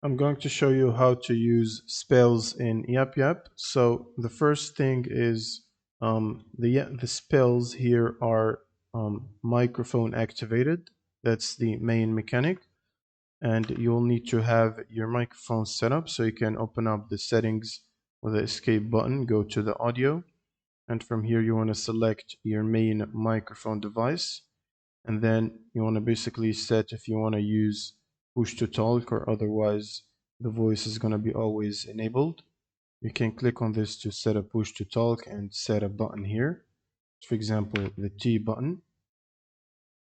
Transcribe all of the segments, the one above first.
I'm going to show you how to use spells in YAPYAP. So the first thing is the spells here are microphone activated. That's the main mechanic. And you'll need to have your microphone set up, so you can open up the settings with the escape button, go to the audio, and from here you want to select your main microphone device. And then you want to basically set if you want to use push to talk, or otherwise the voice is going to be always enabled. You can click on this to set a push to talk and set a button here, for example the T button.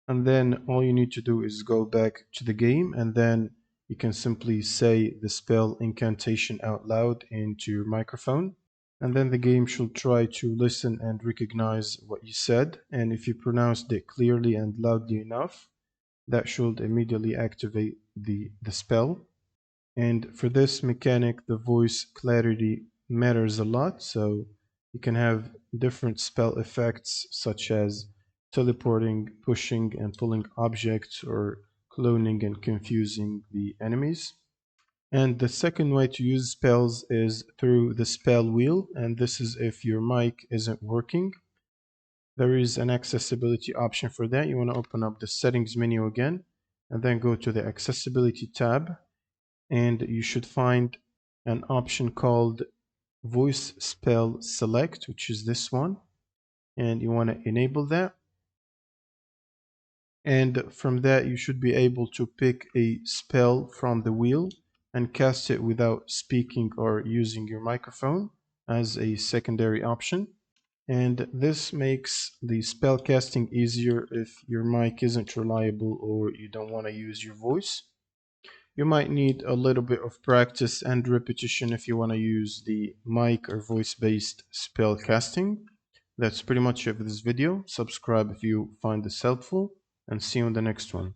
And then all you need to do is go back to the game, and then you can simply say the spell incantation out loud into your microphone, and then the game should try to listen and recognize what you said, and if you pronounced it clearly and loudly enough, that should immediately activate the spell. And for this mechanic, the voice clarity matters a lot, so you can have different spell effects such as teleporting, pushing and pulling objects, or cloning and confusing the enemies. And the second way to use spells is through the spell wheel, and this is if your mic isn't working. There is an accessibility option for that. You want to open up the settings menu again, and then go to the accessibility tab, and you should find an option called voice spell select, which is this one, and you want to enable that. And from that you should be able to pick a spell from the wheel and cast it without speaking or using your microphone as a secondary option. And this makes the spell casting easier if your mic isn't reliable or you don't want to use your voice. You might need a little bit of practice and repetition if you want to use the mic or voice-based spell casting. That's pretty much it for this video. Subscribe if you find this helpful, and see you in the next one.